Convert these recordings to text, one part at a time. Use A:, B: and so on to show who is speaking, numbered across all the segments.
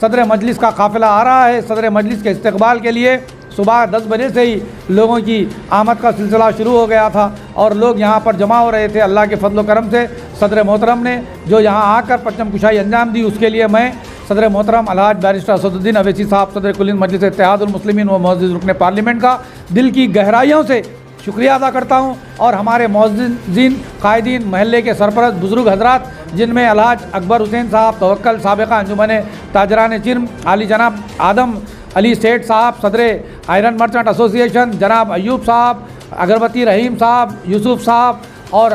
A: صدر مجلس کا قافلہ آ رہا ہے۔ صدر مجلس کے استقبال کے لیے صبح 10 بجے سے ہی لوگوں کی آمد کا سلسلہ شروع ہو گیا تھا اور لوگ یہاں پر جمع ہو رہے تھے۔ اللہ کے فضل و کرم سے صدر محترم نے جو یہاں آ کر پرچم کشائی انجام دی، اس کے لیے میں صدر محترم الحاج بیرسٹر اسد الدین اویسی صاحب، صدر کل ہند مجلس اتحاد المسلمین و معزز رکن پارلیمنٹ کا دل کی گہرائیوں سے شکریہ ادا کرتا ہوں، اور ہمارے معززین، قائدین، محلے کے سرپرست بزرگ حضرات، جن میں الحاج اکبر حسین صاحب توکل سابقہ انجمن تاجران چرم، عالی جناب آدم علی سیٹھ صاحب، صدر آئرن مرچنٹ ایسوسی ایشن جناب ایوب صاحب، اگربتی رحیم صاحب، یوسف صاحب، اور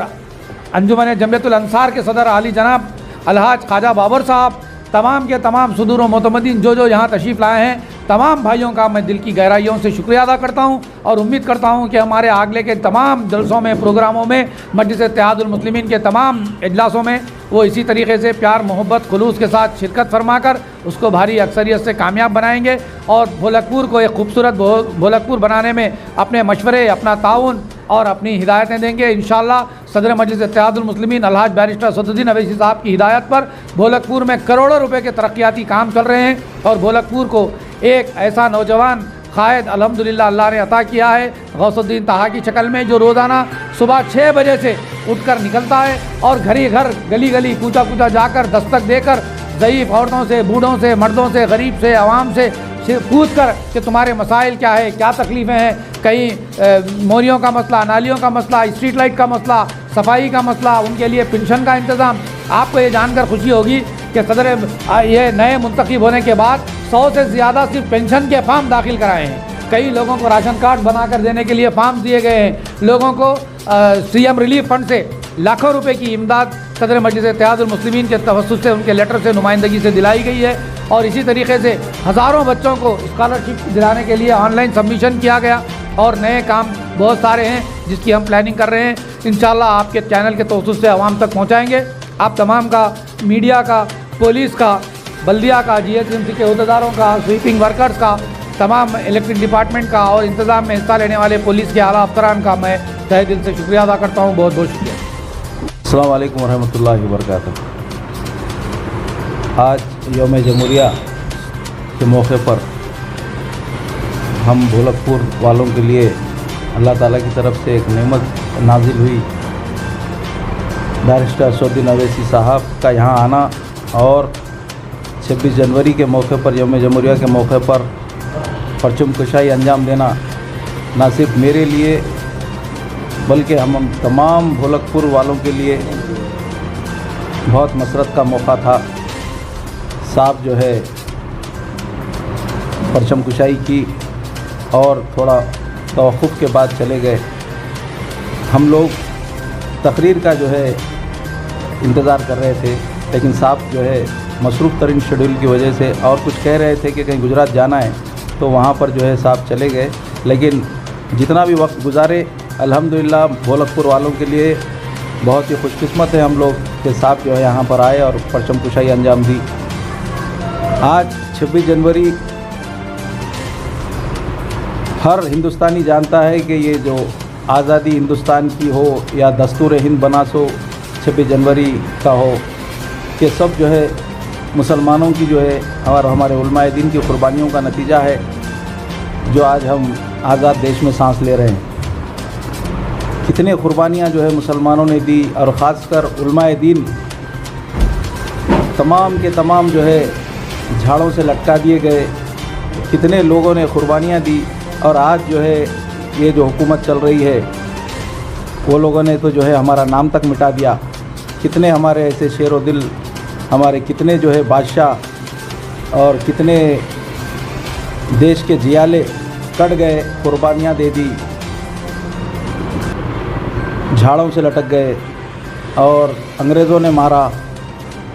A: انجمن جمعیت الانصار کے صدر عالی جناب الحاج خواجہ بابر صاحب، تمام کے تمام صدور و معتمدین جو یہاں تشریف لائے ہیں، تمام بھائیوں کا میں دل کی گہرائیوں سے شکریہ ادا کرتا ہوں، اور امید کرتا ہوں کہ ہمارے آگے کے تمام جلسوں میں، پروگراموں میں، مجلس اتحاد المسلمین کے تمام اجلاسوں میں وہ اسی طریقے سے پیار، محبت، خلوص کے ساتھ شرکت فرما کر اس کو بھاری اکثریت سے کامیاب بنائیں گے، اور بھولکپور کو ایک خوبصورت بھولکپور بنانے میں اپنے مشورے، اپنا تعاون اور اپنی ہدایتیں دیں گے۔ انشاءاللہ صدر مجلس اتحاد المسلمین الحاج بیرسٹر اسد الدین اویسی صاحب کی ہدایت پر بھولکپور میں کروڑوں روپے کے ترقیاتی کام چل رہے ہیں، اور بھولکپور کو ایک ایسا نوجوان قائد الحمدللہ اللہ نے عطا کیا ہے غوث الدین طہا کی شکل میں، جو روزانہ صبح 6 بجے سے اٹھ کر نکلتا ہے اور گھر ہی گھر، گلی گلی، کوچا کوچا جا کر دستک دے کر ضعیف عورتوں سے، بوڑھوں سے، مردوں سے، غریب سے، عوام سے پوچھ کر کہ تمہارے مسائل کیا ہے، کیا تکلیفیں ہیں، کہیں موریوں کا مسئلہ، نالیوں کا مسئلہ، اسٹریٹ لائٹ کا مسئلہ، صفائی کا مسئلہ، ان کے لیے پنشن کا انتظام۔ آپ کو یہ جان کر خوشی ہوگی کہ صدر یہ نئے منتخب ہونے کے بعد 100 سے زیادہ صرف پنشن کے فارم داخل کرائے ہیں، کئی لوگوں کو راشن کارڈ بنا کر دینے کے لیے فارم دیے گئے ہیں، لوگوں کو سی ایم ریلیف فنڈ سے لاکھوں روپے کی امداد صدر مجلس اتحاد المسلمین کے توسط سے، ان کے لیٹر سے، نمائندگی سے دلائی گئی ہے، اور اسی طریقے سے ہزاروں بچوں کو اسکالرشپ دلانے کے لیے آن لائن سبمیشن کیا گیا، اور نئے کام بہت سارے ہیں جس کی ہم پلاننگ کر رہے ہیں، انشاءاللہ آپ کے چینل کے توسط سے عوام تک پہنچائیں گے۔ آپ تمام کا، میڈیا کا، پولیس کا، بلدیہ کا، جی ایچ ایم سی کے عہدیداروں کا، سویپنگ ورکرز کا، تمام الیکٹرک ڈپارٹمنٹ کا، اور انتظام میں حصہ لینے والے پولیس کے اعلیٰ افسران کا میں تہہ دل سے شکریہ ادا کرتا ہوں۔ بہت بہت شکریہ۔
B: السلام علیکم ورحمۃ اللہ وبرکاتہ۔ آج یوم جمہوریہ کے موقع پر ہم بھولکپور والوں کے لیے اللہ تعالیٰ کی طرف سے ایک نعمت نازل ہوئی، بیرسٹر اسد الدین اویسی صاحب کا یہاں آنا، اور 26 جنوری کے موقع پر، یوم جمہوریہ کے موقع پر پرچم کشائی انجام دینا نہ صرف میرے لیے بلکہ ہم تمام بھولکپور والوں کے لیے بہت مسرت کا موقع تھا۔ صاحب جو ہے پرچم کشائی کی اور تھوڑا توقف کے بعد چلے گئے۔ ہم لوگ تقریر کا جو ہے انتظار کر رہے تھے، لیکن صاحب جو ہے مصروف ترین شیڈول کی وجہ سے، اور کچھ کہہ رہے تھے کہ کہیں گجرات جانا ہے، تو وہاں پر جو ہے صاحب چلے گئے۔ لیکن جتنا بھی وقت گزارے، الحمدللہ بھولکپور والوں کے لیے بہت ہی خوش قسمت ہے ہم لوگ کہ صاحب جو ہے یہاں پر آئے اور پرچم کشائی انجام دی۔ آج 26 جنوری ہر ہندوستانی جانتا ہے کہ یہ جو آزادی ہندوستان کی ہو یا دستور ہند بنا سو 26 جنوری کا ہو، کہ سب جو ہے مسلمانوں کی جو ہے اور ہمارے علماء دین کی قربانیوں کا نتیجہ ہے، جو آج ہم آزاد دیش میں سانس لے رہے ہیں۔ کتنے قربانیاں جو ہے مسلمانوں نے دی، اور خاص کر علماء دین تمام کے تمام جو ہے جھاڑوں سے لٹکا دیے گئے، کتنے لوگوں نے قربانیاں دی، اور آج جو ہے یہ جو حکومت چل رہی ہے، وہ لوگوں نے تو جو ہے ہمارا نام تک مٹا دیا۔ کتنے ہمارے ایسے شیر و دل، ہمارے کتنے جو ہے بادشاہ اور کتنے دیش کے جیالے کٹ گئے، قربانیاں دے دی، جھاڑوں سے لٹک گئے، اور انگریزوں نے مارا،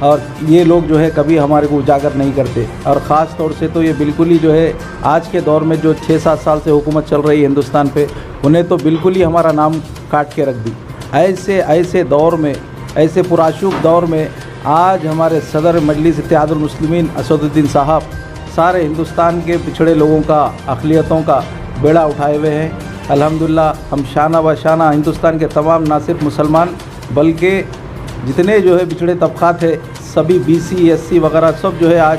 B: اور یہ لوگ جو ہے کبھی ہمارے کو اجاگر نہیں کرتے۔ اور خاص طور سے تو یہ بالکل ہی جو ہے آج کے دور میں جو 6-7 سال سے حکومت چل رہی ہے ہندوستان پہ، انہیں تو بالکل ہی ہمارا نام کاٹ کے رکھ دی۔ ایسے دور میں، ایسے پرآشوب دور میں آج ہمارے صدر مجلس اتحاد المسلمین اسد الدین صاحب سارے ہندوستان کے پچھڑے لوگوں کا، اقلیتوں کا بیڑا اٹھائے ہوئے ہیں۔ الحمدللہ ہم شانہ بہ شانہ ہندوستان کے تمام نہ صرف مسلمان بلکہ جتنے جو ہے پچھڑے طبقات ہے، سبھی BC SC وغیرہ سب جو ہے آج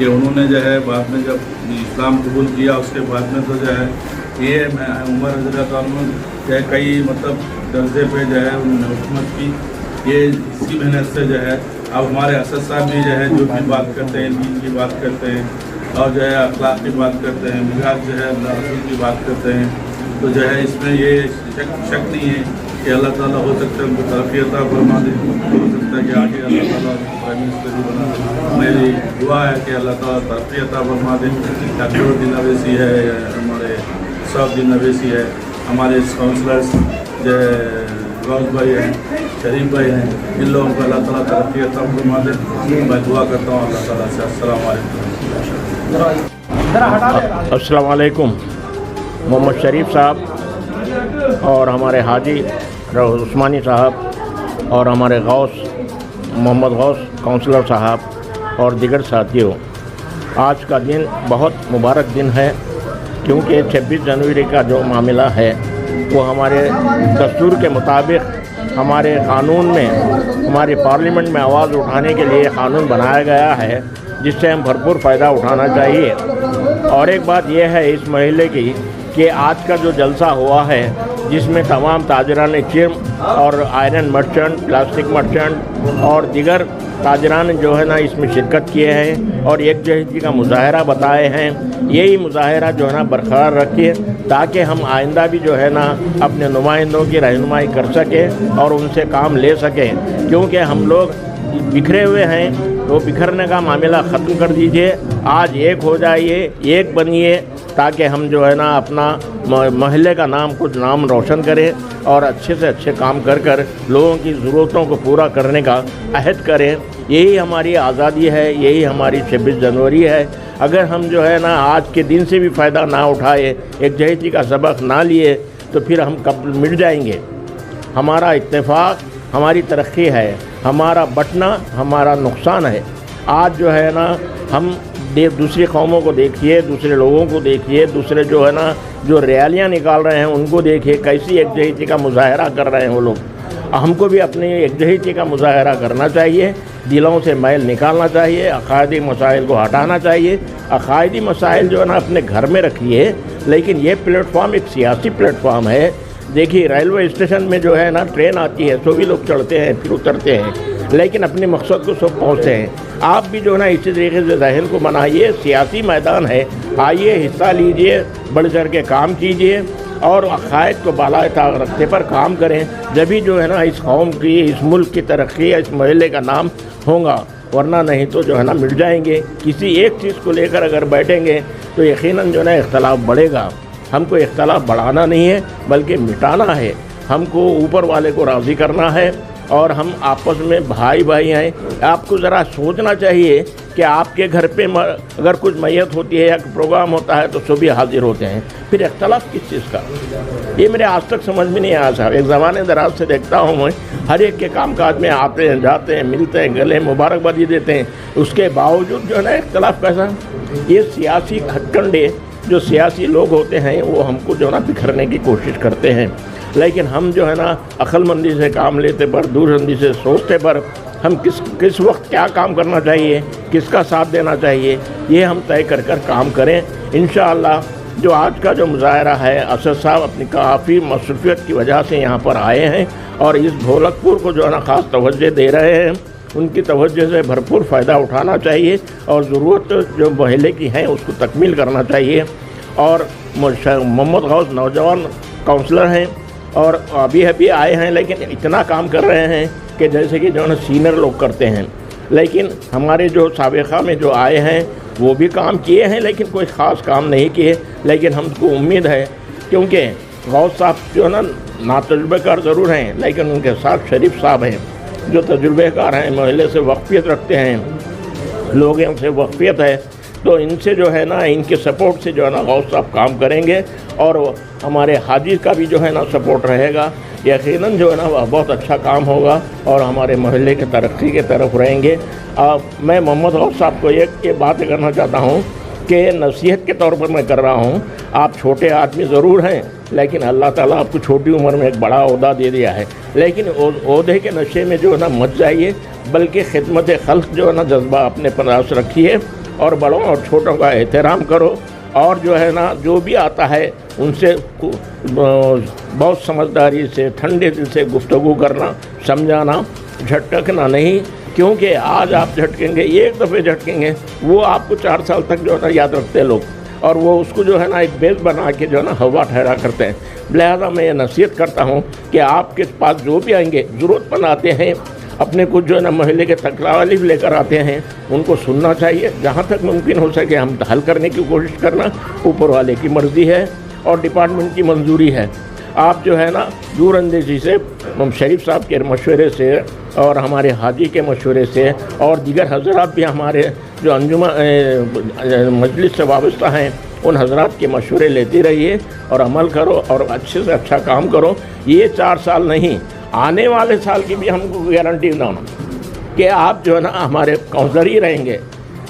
C: کہ انہوں نے جو ہے بعد میں جب اسلام قبول کیا اس کے بعد میں تو جو ہے یہ عمر رضی اللہ عنہ جو ہے کئی مطلب درجے پہ جو ہے انہوں نے حکومت کی. یہ اسی محنت سے جو ہے اب ہمارے اسد صاحب بھی جو ہے جو بھی بات کرتے ہیں دین کی بات کرتے ہیں اور جو ہے اخلاق کی بات کرتے ہیں, مزاج جو ہے اللہ رسول کی بات کرتے ہیں. تو جو ہے اس میں یہ شک نہیں ہے کہ اللہ تعالیٰ ہو سکتا ہے ان کو ترقی عطا فرما دے, ہو سکتا ہے کہ آگے اللہ تعالیٰ پرائم منسٹر بھی بنا دے. میری دعا ہے کہ اللہ تعالیٰ ترقی عطا فرما دے. ڈاکٹر الدین اویسی ہے, ہمارے صاحب الدین اویسی ہے, ہمارے کاؤنسلرس جو ہے غوث بھائی ہیں, شریف بھائی ہیں, ان لوگوں کو اللہ تعالیٰ ترقی عطا فرما دے. میں دعا کرتا ہوں اللہ تعالیٰ سے. السلام علیکم.
D: السلام علیکم. محمد شریف صاحب اور ہمارے حاجی عثمانی صاحب اور ہمارے غوث محمد غوث کونسلر صاحب اور دیگر ساتھیوں, آج کا دن بہت مبارک دن ہے کیونکہ 26 جنوری کا جو معاملہ ہے وہ ہمارے دستور کے مطابق ہمارے قانون میں, ہماری پارلیمنٹ میں آواز اٹھانے کے لیے قانون بنایا گیا ہے جس سے ہم بھرپور فائدہ اٹھانا چاہیے. اور ایک بات یہ ہے اس مہینے کی کہ آج کا جو جلسہ ہوا ہے جس میں تمام تاجران چرم اور آئرن مرچنٹ, پلاسٹک مرچنٹ اور دیگر تاجران جو ہے نا اس میں شرکت کیے ہیں اور ایک جہتی کا مظاہرہ بتائے ہیں. یہی مظاہرہ جو ہے نا برقرار رکھیے تاکہ ہم آئندہ بھی جو ہے نا اپنے نمائندوں کی رہنمائی کر سکیں اور ان سے کام لے سکیں, کیونکہ ہم لوگ بکھرے ہوئے ہیں. تو بکھرنے کا معاملہ ختم کر دیجئے, آج ایک ہو جائیے, ایک بنیے تاکہ ہم جو ہے نا اپنا محلے کا نام کچھ نام روشن کریں اور اچھے سے اچھے کام کر کر لوگوں کی ضرورتوں کو پورا کرنے کا عہد کریں. یہی ہماری آزادی ہے, یہی ہماری 26 جنوری ہے. اگر ہم جو ہے نا آج کے دن سے بھی فائدہ نہ اٹھائے, ایک جہتی کا سبق نہ لیے تو پھر ہم کب مٹ جائیں گے. ہمارا اتفاق ہماری ترقی ہے, ہمارا بٹنا ہمارا نقصان ہے. آج جو ہے نا ہم دوسری قوموں کو دیکھیے, دوسرے لوگوں کو دیکھیے, دوسرے جو ہے نا جو ریالیاں نکال رہے ہیں ان کو دیکھیے, کیسی یکجہتی کا مظاہرہ کر رہے ہیں وہ لوگ. ہم کو بھی اپنی یکجہتی کا مظاہرہ کرنا چاہیے, دلوں سے میل نکالنا چاہیے, عقائدی مسائل کو ہٹانا چاہیے. عقائدی مسائل جو ہے نا اپنے گھر میں رکھیے, لیکن یہ پلیٹ فارم ایک سیاسی پلیٹ فارم ہے. دیکھیے ریلوے اسٹیشن میں جو ہے نا ٹرین آتی ہے, سبھی لوگ چڑھتے ہیں پھر اترتے ہیں, لیکن اپنے مقصد کو سب پہنچتے ہیں. آپ بھی جو ہے نا اسی طریقے سے ذہن کو بنائیے, سیاسی میدان ہے, آئیے حصہ لیجئے, بڑھ چڑھ کے کام کیجئے اور عقائد کو بالائے طاق رکھتے پر کام کریں. جبھی جو ہے نا اس قوم کی, اس ملک کی ترقی, اس محلے کا نام ہوگا, ورنہ نہیں تو جو ہے نا مٹ جائیں گے. کسی ایک چیز کو لے کر اگر بیٹھیں گے تو یقیناً جو ہے نا اختلاف بڑھے گا. ہم کو اختلاف بڑھانا نہیں ہے بلکہ مٹانا ہے. ہم کو اوپر والے کو راضی کرنا ہے اور ہم آپس میں بھائی بھائی ہیں. آپ کو ذرا سوچنا چاہیے کہ آپ کے گھر پہ اگر کچھ میت ہوتی ہے یا پروگرام ہوتا ہے تو سبھی حاضر ہوتے ہیں, پھر اختلاف کس چیز کا. یہ میرے آج تک سمجھ میں نہیں آیا صاحب. ایک زمانے دراز سے دیکھتا ہوں میں, ہر ایک کے کام کاج میں آتے ہیں, جاتے ہیں, ملتے ہیں, گلے مبارکبادی دیتے ہیں, اس کے باوجود جو ہے نا اختلاف کیسا. یہ سیاسی ہتھ کنڈے جو سیاسی لوگ ہوتے ہیں وہ ہم کو جو ہے نا بکھرنے کی کوشش کرتے ہیں. لیکن ہم جو ہے نا عقل مندی سے کام لیتے پر, دور اندی سے سوچتے پر ہم کس وقت کیا کام کرنا چاہیے, کس کا ساتھ دینا چاہیے, یہ ہم طے کر کام کریں. انشاءاللہ جو آج کا جو مظاہرہ ہے, اسد صاحب اپنی کافی مصروفیت کی وجہ سے یہاں پر آئے ہیں اور اس ڈھولک پور کو جو ہے نا خاص توجہ دے رہے ہیں. ان کی توجہ سے بھرپور فائدہ اٹھانا چاہیے اور ضرورت جو محلے کی ہیں اس کو تکمیل کرنا چاہیے. اور محمد غوث نوجوان کونسلر ہیں اور ابھی آئے ہیں, لیکن اتنا کام کر رہے ہیں کہ جیسے کہ جو ہے نا سینئر لوگ کرتے ہیں. لیکن ہمارے جو سابقہ میں جو آئے ہیں وہ بھی کام کیے ہیں لیکن کوئی خاص کام نہیں کیے. لیکن ہم کو امید ہے, کیونکہ غوث صاحب جو ہے نا ناتجربہ کار ضرور ہیں لیکن ان کے ساتھ شریف صاحب ہیں جو تجربے کار ہیں, محلے سے وقفیت رکھتے ہیں, لوگوں سے وقفیت ہے. تو ان سے جو ہے نا ان کے سپورٹ سے جو ہے نا غوث صاحب کام کریں گے اور ہمارے حاجی کا بھی جو ہے نا سپورٹ رہے گا. یقیناً جو ہے نا بہت اچھا کام ہوگا اور ہمارے محلے کے ترقی کے طرف رہیں گے. میں محمد غوث صاحب کو یہ بات کرنا چاہتا ہوں کہ نصیحت کے طور پر میں کر رہا ہوں, آپ چھوٹے آدمی ضرور ہیں لیکن اللہ تعالیٰ آپ کو چھوٹی عمر میں ایک بڑا عہدہ دے دیا ہے. لیکن عہدے کے نشے میں جو ہے نا مت جائیے, بلکہ خدمت خلق جو ہے نا جذبہ اپنے پاس رکھیے اور بڑوں اور چھوٹوں کا احترام کرو، اور جو ہے نا جو بھی آتا ہے ان سے بہت سمجھداری سے ٹھنڈے دل سے گفتگو کرنا، سمجھانا، جھٹکنا نہیں، کیونکہ آج آپ جھٹکیں گے، ایک دفعہ جھٹکیں گے، وہ آپ کو 4 سال تک جو ہے نا یاد رکھتے لوگ، اور وہ اس کو جو ہے نا ایک بیس بنا کے جو ہے نا ہوا ٹھہرا کرتے ہیں۔ لہذا میں یہ نصیحت کرتا ہوں کہ آپ کے پاس جو بھی آئیں گے، ضرورت مند آتے ہیں، اپنے کچھ جو ہے نا محلے کے تکلیف لے کر آتے ہیں، ان کو سننا چاہیے، جہاں تک ممکن ہو سکے ہم حل کرنے کی کوشش کرنا، اوپر والے کی مرضی ہے اور ڈپارٹمنٹ کی منظوری ہے۔ آپ جو ہے نا دور اندیشی سے شریف صاحب کے مشورے سے اور ہمارے حاجی کے مشورے سے اور دیگر حضرات بھی ہمارے جو انجمن مجلس سے وابستہ ہیں، ان حضرات کے مشورے لیتے رہیے اور عمل کرو اور اچھے سے اچھا کام کرو۔ یہ 4 سال نہیں، آنے والے سال کی بھی ہم کو گارنٹی نہ ہونا کہ آپ جو ہے نا ہمارے کونسلر ہی رہیں گے،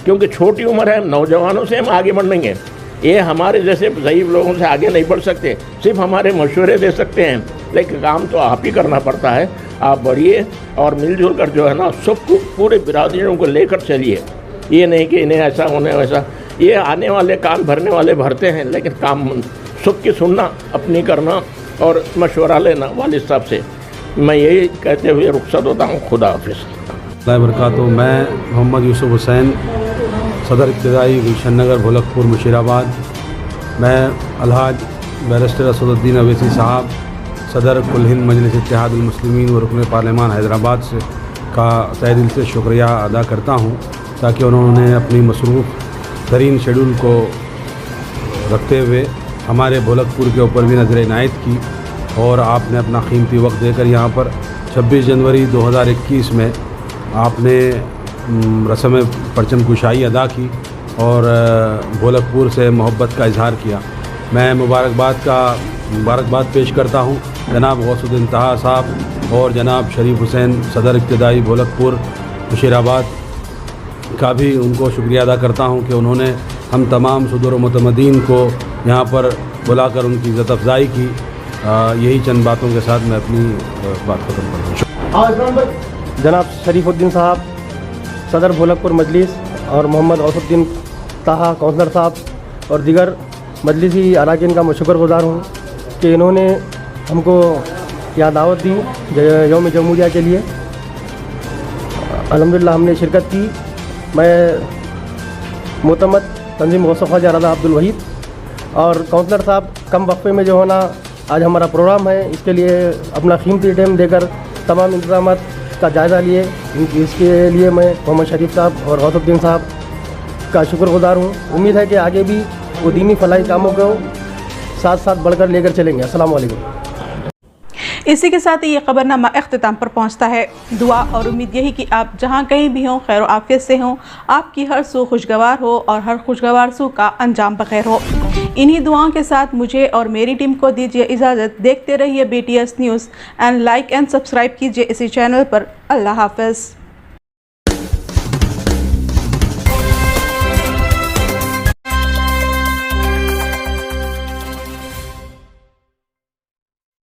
D: کیونکہ چھوٹی عمر ہے، نوجوانوں سے ہم آگے بڑھیں گے، یہ ہمارے جیسے ضعیف لوگوں سے آگے نہیں بڑھ سکتے، صرف ہمارے مشورے دے سکتے ہیں، لیکن کام تو آپ ہی کرنا پڑتا ہے۔ آپ بڑھیے اور مل جل کر جو ہے نا سب کو پورے برادریوں کو لے کر چلیے، یہ نہیں کہ انہیں ایسا ہونے ویسا، یہ آنے والے کان بھرنے والے بھرتے ہیں، لیکن کام سب کی سننا، اپنی کرنا اور مشورہ لینا والد صاحب سے۔ میں یہی کہتے ہوئے رخصت ہوتا ہوں، خدا حافظ۔
E: اللہ وبرکاتہ۔ میں محمد یوسف حسین، صدر ابتدائی گلشن نگر بھولکپور مشیر آباد۔ میں الحاج بیرسٹر اسد الدین اویسی صاحب، صدر کل ہند مجلس اتحاد المسلمین و رکن پارلیمان حیدرآباد سے کا تہ دل سے شکریہ ادا کرتا ہوں، تاکہ انہوں نے اپنی مصروف ترین شیڈول کو رکھتے ہوئے ہمارے بھولکپور کے اوپر بھی نظر عنایت کی، اور آپ نے اپنا قیمتی وقت دے کر یہاں پر 26 جنوری 2021 میں آپ نے رسم پرچم کشائی ادا کی اور بھولکپور سے محبت کا اظہار کیا۔ میں مبارکباد پیش کرتا ہوں جناب غوث الدین طہا صاحب اور جناب شریف حسین، صدر ابتدائی بھولکپور مشیر آباد کا بھی ان کو شکریہ ادا کرتا ہوں کہ انہوں نے ہم تمام صدور و متمدین کو یہاں پر بلا کر ان کی عزت افزائی کی۔ یہی چند باتوں کے ساتھ میں اپنی بات ختم کرتا ہوں۔
F: جناب شریف الدین صاحب، صدر بھولکپور مجلس، اور محمد غوث الدین طہا کونسلر صاحب اور دیگر مجلسی اراکین کا میں شکر گزار ہوں کہ انہوں نے ہم کو یہاں دعوت دی یوم جمہوریہ کے لیے۔ الحمدللہ ہم نے شرکت کی۔ میں معتمد تنظیم غوث خواجہ رضا عبدالوحید اور کونسلر صاحب کم وقفے میں جو ہونا آج ہمارا پروگرام ہے، اس کے لیے اپنا قیمتی ٹائم دے کر تمام انتظامات کا جائزہ لیے، اس کے لیے میں محمد شریف صاحب اور غوث الدین صاحب کا شکر گزار ہوں۔ امید ہے کہ آگے بھی وہ دینی فلاحی کاموں کو ساتھ ساتھ بڑھ کر لے کر چلیں گے۔ السلام علیکم۔
G: اسی کے ساتھ ہی یہ خبرنامہ اختتام پر پہنچتا ہے۔ دعا اور امید یہی کہ آپ جہاں کہیں بھی ہوں خیر و عافیت سے ہوں، آپ کی ہر سو خوشگوار ہو اور ہر خوشگوار سو کا انجام بخیر ہو۔ انہی دعاؤں کے ساتھ مجھے اور میری ٹیم کو دیجیے اجازت۔ دیکھتے رہیے BTS news and like and subscribe کیجیے اسی چینل پر۔ اللہ حافظ۔